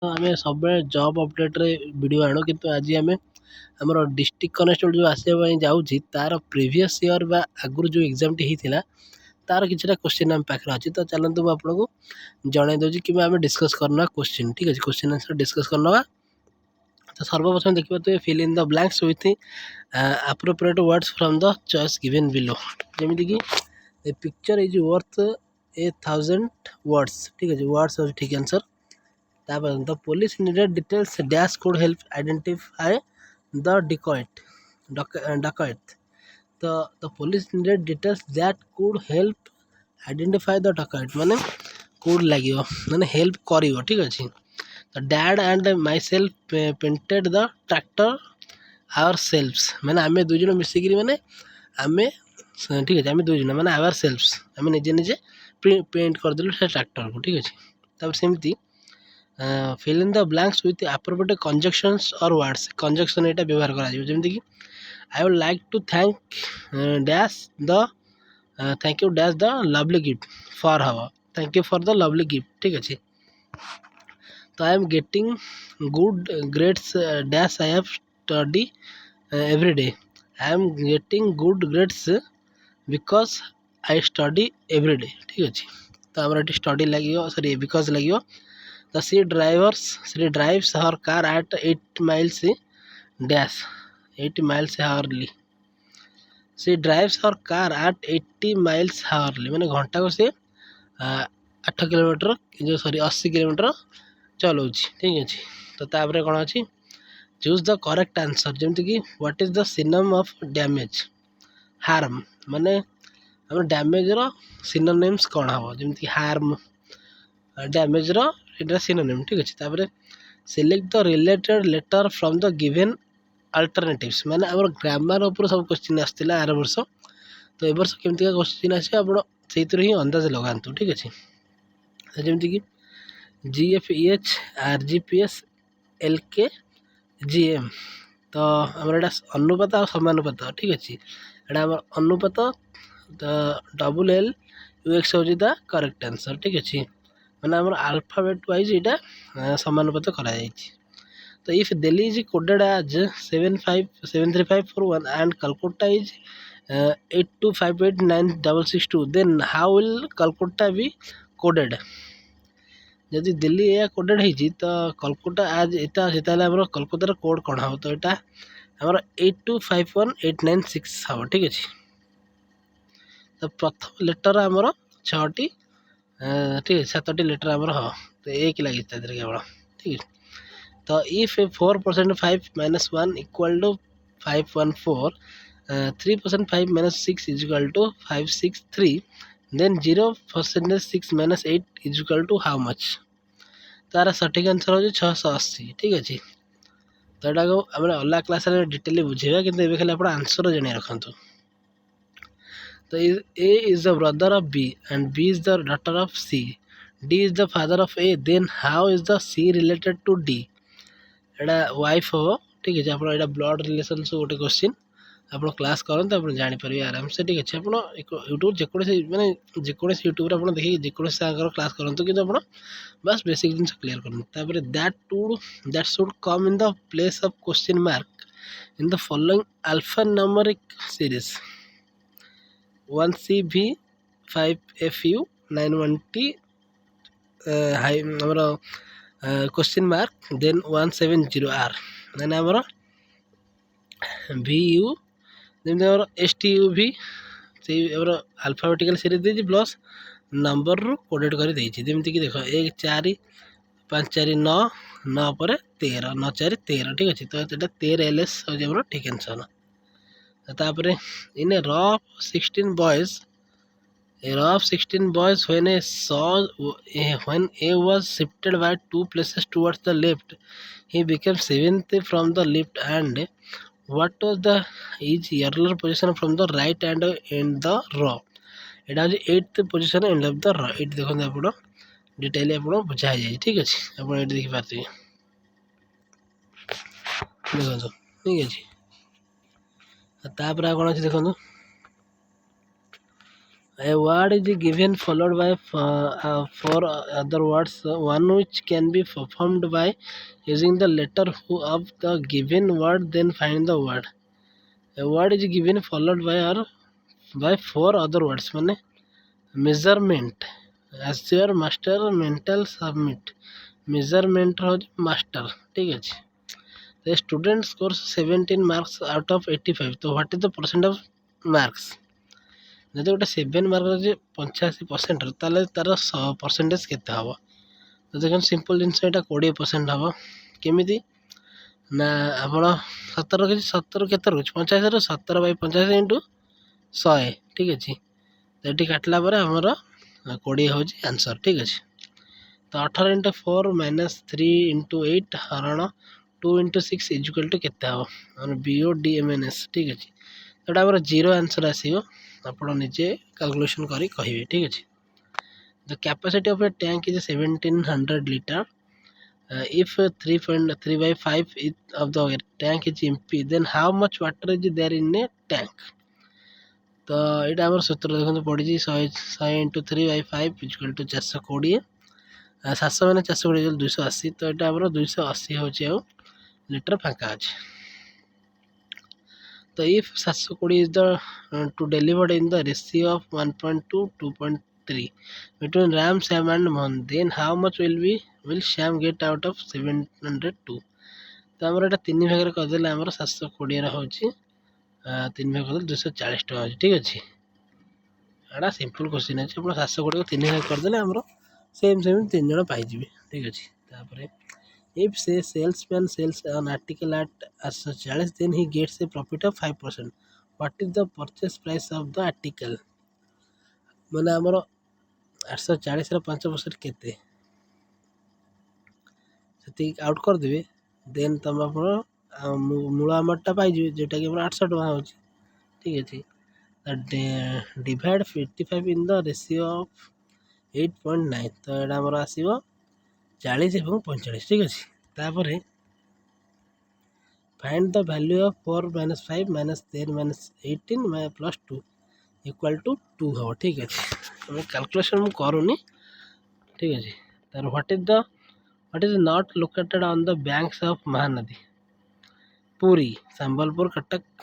ଆମେ ସବୁବେଳେ job ଅପଡ଼େଟ୍ରେ video ଆଣୁ, କିନ୍ତୁ ଆଜି ଆମେ ଆମର ଡିଷ୍ଟ୍ରିକ୍ଟ କନେଷ୍ଟବଲ୍ ଯେଉଁ ଆସିବା ପାଇଁ ଯାଉଛି ତାର ପ୍ରିଭିୟସ୍ ଇୟର୍ ବା ଆଗରୁ ଯେଉଁ ଏକ୍ଜାମ୍ଟି ହେଇଥିଲା ତାର କିଛିଟା କୋଶ୍ଚିନ୍ ଆମ ପାଖରେ ଅଛି। ତ ଚାଲନ୍ତୁ ମୁଁ ଆପଣଙ୍କୁ ଜଣାଇ ଦେଉଛି କିମ୍ବା ଆମେ ଡିସ୍କସ୍ କରିନେବା କୋଶ୍ଚିନ୍। ଠିକ୍ ଅଛି, କୋଶ୍ଚିନ୍ ଆନ୍ସର୍ ଡିସ୍କସ୍ କରିନେବା। ତ ସର୍ବପ୍ରଥମେ ଦେଖିପାରୁଥିବେ fill in the blanks with appropriate words from the choice given below। ଯେମିତିକି a picture is worth 1000 words। ଠିକ୍ ଅଛି, ୱାର୍ଡ଼ସ୍ ହେଉଛି ଠିକ୍ ଆନ୍ସର୍। ତାପରେ the police needed details dash could help identify the dacoit. ତ the police needed details that could help identify the dacoit ମାନେ could ଲାଗିବ ମାନେ ହେଲ୍ପ କରିବ। ଠିକ୍ ଅଛି, ତ dad and myself painted the tractor ourselves ମାନେ ଆମେ ଦୁଇ ଜଣ ମିଶିକିରି ମାନେ ଆମେ ଠିକ୍ ଅଛି ଆମେ ଦୁଇ ଜଣ ମାନେ ଆୱାର ସେଲ୍ଫସ୍ ଆମେ ନିଜେ ନିଜେ ପେଣ୍ଟ କରିଦେଲୁ ସେ ଟ୍ରାକ୍ଟରକୁ। ଠିକ୍ ଅଛି, ତାପରେ ସେମିତି fill in the blanks with appropriate conjunctions or words। conjunction ଏଇଟା ବ୍ୟବହାର କରାଯିବ, ଯେମିତିକି I would like to thank dash the thank you dash the lovely gift for ହବ thank you for the lovely gift। ଠିକ୍ ଅଛି, ତ I am getting good grades dash I have study every day। I am getting good grades because I study every day। ଠିକ୍ ଅଛି, ତ ଆମର ଏଠି study ଲାଗିବ ବିକଜ୍ ଲାଗିବ। The she drives her car at 8 miles dash 80 miles hourly। She drives her car at 80 miles hourly ମାନେ ଘଣ୍ଟାକୁ ସେ 8 କିଲୋମିଟର 80 କିଲୋମିଟର ଚଲାଉଛି। ଠିକ୍ ଅଛି, ତ ତାପରେ କ'ଣ ଅଛି ଚୁଜ୍ ଦ କରେକ୍ଟ ଆନ୍ସର୍। ଯେମିତିକି what is the synonym of damage harm ମାନେ ଆମର ଡ୍ୟାମେଜ୍ର ସିନୋନିମ୍ସ କ'ଣ ହେବ, ଯେମିତିକି ହାର୍ମ ଡ୍ୟାମେଜ୍ର ଏଇଟା ସିନୋନିମ୍। ଠିକ୍ ଅଛି, ତାପରେ select the related letter from the given alternatives ମାନେ ଆମର ଗ୍ରାମାର ଉପରେ ସବୁ କୋଶ୍ଚିନ୍ ଆସିଥିଲା ଆର ବର୍ଷ, ତ ଏ ବର୍ଷ କେମିତିକା କୋଶ୍ଚିନ୍ ଆସିବ ଆପଣ ସେଇଥିରୁ ହିଁ ଅନ୍ଦାଜ ଲଗାନ୍ତୁ। ଠିକ୍ ଅଛି, ଯେମିତିକି GFEH RGPS LK GM ତ ଆମର ଏଇଟା ଅନୁପାତ ଆଉ ସମାନୁପାତ। ଠିକ୍ ଅଛି, ଏଇଟା ଆମର ଅନୁପାତ ତ LL UX ହେଉଛି ଦ କରେକ୍ଟ ଆନ୍ସର୍। ଠିକ୍ ଅଛି, ମାନେ ଆମର ଆଲଫାବେଟ୍ ୱାଇଜ୍ ଏଇଟା ସମାନୁପାତ କରାଯାଇଛି। ତ if Delhi is coded as 75354 and Calcutta is 82589662 then how will Calcutta be coded। ଯଦି ଦିଲ୍ଲୀ ଏହା କୋଡେଡ୍ ହେଇଛି ତ କଲକାତା ଆଜ୍ ଏଇଟା ତାହେଲେ ଆମର କଲକାତାର କୋଡ୍ କ'ଣ ହେବ, ତ ଏଇଟା ଆମର 825186 ହେବ। ଠିକ୍ ଅଛି, ତ ପ୍ରଥମ ଲେଟର୍ ଆମର 6ଟି ଠିକ୍ ଅଛି 7ଟି ଲେଟର୍ ଆମର ହେବ, ତ 1 ଲାଗିଛି ତା ଦେହରେ କେବଳ। ଠିକ୍ ଅଛି, ତ ଇଫ୍ 4% 5 - 1 = 514 3% 5 - 6 = 563 then 0% 6 - 8 = how much। ତାର ସଠିକ୍ ଆନ୍ସର୍ ହେଉଛି 680। ଠିକ୍ ଅଛି, ତ ଏଟାକୁ ଆମେ ଅଲଗା କ୍ଲାସ୍ରେ ଡିଟେଲି ବୁଝେଇବା, କିନ୍ତୁ ଏବେ ଖାଲି ଆପଣ ଆନ୍ସର୍ ଜାଣି ରଖନ୍ତୁ। ତ A is the brother of B and B is the daughter of C। D is the father of A, then how is the C related to D। ଏଇଟା ୱାଇଫ୍ ହେବ। ଠିକ୍ ଅଛି, ଆପଣ ଏଇଟା ବ୍ଲଡ଼ ରିଲେସନ୍ସ ଗୋଟେ କୋଶ୍ଚିନ୍ ଆପଣ class କରନ୍ତୁ, ଆପଣ ଜାଣିପାରିବେ ଆରାମସେ। ଠିକ୍ ଅଛି, ଆପଣ ୟୁଟ୍ୟୁବ୍ ଯେକୌଣସି ୟୁଟ୍ୟୁବ୍ରେ ଆପଣ ଦେଖିକି ଯେକୌଣସି ସାଙ୍ଗର କ୍ଲାସ୍ କରନ୍ତୁ, କିନ୍ତୁ ଆପଣ ବାସ୍ ବେସିକ୍ ଜିନିଷ କ୍ଲିୟର୍ କରନ୍ତୁ। ତାପରେ that should come in the place of question mark in the following alpha numeric series 1CV5FU 91T ଆମର କ୍ୱେଶ୍ଚିନ୍ ମାର୍କ ଦେନ୍ 170R ମାନେ ଆମର VU ଯେମିତି ଆମର STUV ସେଇ ଆମର ଆଲଫାବେଟିକାଲ୍ ସିରିଜ୍ ଦେଇଛି ପ୍ଲସ୍ ନମ୍ବରରୁ କୋଡେଟ୍ କରି ଦେଇଛି। ଯେମିତିକି ଦେଖ 1 4 5 4 9 9 ପରେ 13 9 4 13। ଠିକ୍ ଅଛି, ତ ଏଇଟା 13 LS ହେଉଛି ଆମର ଠିକ୍ ଆନ୍ସର୍। ତାପରେ in a row of 16 boys when A was shifted by 2 places towards the left he became 7th from the left and what was the is earlier position from the right and in the row। ଏଇଟା ହେଉଛି 8th position end of the row। ଏଇଠି ଦେଖନ୍ତୁ ଆପଣ ଡିଟେଲି ଆପଣ ବୁଝା ହେଇଯାଇଛି। ଠିକ୍ ଅଛି, ଆପଣ ଏଇଠି ଦେଖିପାରୁଥିବେ ଦେଖନ୍ତୁ। ଠିକ୍ ଅଛି, ତାପରେ ଆଉ କ'ଣ ଅଛି ଦେଖନ୍ତୁ A word is given followed by four other words, one which can be performed by using the letter who of the given word, then find the word. A word is given followed by or by four other words ମାନେ measurement, assure, master, mental, submit. measurement ହେଉଛି master, ଠିକ ଅଛି। The student scores 17 marks out of 85, ତ what is the percent of marks? ଯଦି ଗୋଟେ 7 mark ଅଛି 85%, ତାହେଲେ ତାର ପରସେଣ୍ଟେଜ କେତେ ହେବ? ତ ଦେଖନ୍ତୁ ସିମ୍ପଲ୍ ଜିନିଷ, ଏଇଟା 20% ହେବ। କେମିତି ନା ଆପଣ 17 ରଖିଛି, 17 କେତେ ରହୁଛି 85ରୁ 17/85 ଇଣ୍ଟୁ 100, ଠିକ ଅଛି। ତ ଏଠି କାଟିଲା ପରେ ଆମର 20 ହେଉଛି ଆନ୍ସର, ଠିକ ଅଛି। ତ 18 × 4 - 3 × 8 ହରଣ 2 × 6 ଇଜୁକାଲ୍ ଟୁ କେତେ ହେବ? ଆମର BODMNS, ଠିକ ଅଛି। ଏଇଟା ଆମର 0 ଆନ୍ସର ଆସିବ, ଆପଣ ନିଜେ କାଲକୁଲେସନ୍ କରି କହିବେ, ଠିକ ଅଛି। The capacity of a tank is 1700 liter. If 3.3/5 of the tank is empty, then how much water is there in a tank? ତ ଏଇଟା ଆମର ସୂତ୍ର ଦେଖନ୍ତୁ ପଡ଼ିଛି, 100 × 3/5 ଇଜୁକାଲ୍ ଟୁ 420। 700 ମାନେ 420 280, ତ ଏଇଟା ଆମର 280 ହେଉଛି ଆଉ ଲିଟର ଫାଙ୍କା ଅଛି। ତ if 720 is the to delivered in the ratio of 1.2 to 2.3 between Ram, Sam and Mohan, then how much will Sam get out of 702? ତ ଆମର ଏଇଟା 3 ଭାଗରେ କରିଦେଲେ ଆମର 720ର ହେଉଛି 3 ଭାଗ କରିଦେଲେ 240 ଟଙ୍କା ଅଛି, ଠିକ ଅଛି। ଏଇଟା ସିମ୍ପଲ୍ କ୍ୱେଶ୍ଚିନ୍ ଅଛି, ଆପଣ 720କୁ 3 ଭାଗ କରିଦେଲେ ଆମର ସେମ୍ 3 ଜଣ ପାଇଯିବେ, ଠିକ ଅଛି। ତାପରେ if say salesman sells an article at 840, then he gets a profit of 5%. What is the purchase price of the article? ମାନେ ଆମର 840ର 5% କେତେ, ସେତିକି ଆଉଟ୍ କରିଦେବେ, ଦେନ୍ ତମ ଆପଣ ମୂଳ ଆମାଉଣ୍ଟଟା ପାଇଯିବେ, ଯେଉଁଟାକି ଆମର 800 ଟଙ୍କା ହେଉଛି, ଠିକ ଅଛି। Divide 55 in the ratio of 8.9, ତ ଏଇଟା ଆମର ଆସିବ 40 ଏବଂ 45, ଠିକ ଅଛି। ତାପରେ find the value of 4 - 5 - 10 - 18 + 2 = 2 ହେବ, ଠିକ ଅଛି। ଆମେ କାଲକୁଲେସନ୍ ମୁଁ କରୁନି, ଠିକ ଅଛି। ତାର what is not located on the banks of Mahanadi? Puri, Sambalpur, Cuttack,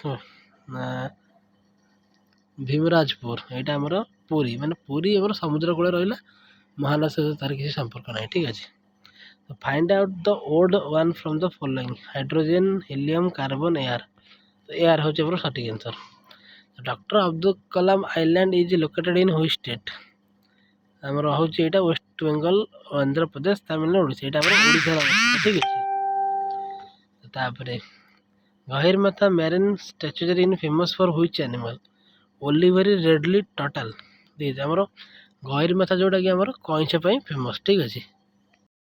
Bhimarajpur. ଏଇଟା ଆମର ପୁରୀ, ମାନେ ପୁରୀ ଆମର ସମୁଦ୍ର କୂଳେ ରହିଲା, ମହାନଦୀ ସହିତ ତାର କିଛି ସମ୍ପର୍କ ନାହିଁ, ଠିକ ଅଛି। Find out the odd one from the following: hydrogen, helium, carbon, air. Air ହେଉଛି ଆମର ସଠିକ୍ answer. Doctor Abdul Kalam island is located in which state? ଆମର ହେଉଛି ଏଇଟା ୱେଷ୍ଟ ବେଙ୍ଗଲ, ଆନ୍ଧ୍ରପ୍ରଦେଶ, ତାମିଲନାଡୁ, ଓଡ଼ିଶା। ଏଇଟା ଆମର ଓଡ଼ିଶାର ଅବସ୍ଥିତ, ଠିକ ଅଛି। ତାପରେ ଗହିରମାଥା ମ୍ୟାରିନ୍ ଷ୍ଟାଚୁଆରୀ in famous for which animal? Olive ridley turtle. ଆମର ଗହିରମାଥା ଯେଉଁଟାକି ଆମର କଇଁଛ ପାଇଁ ଫେମସ୍, ଠିକ ଅଛି।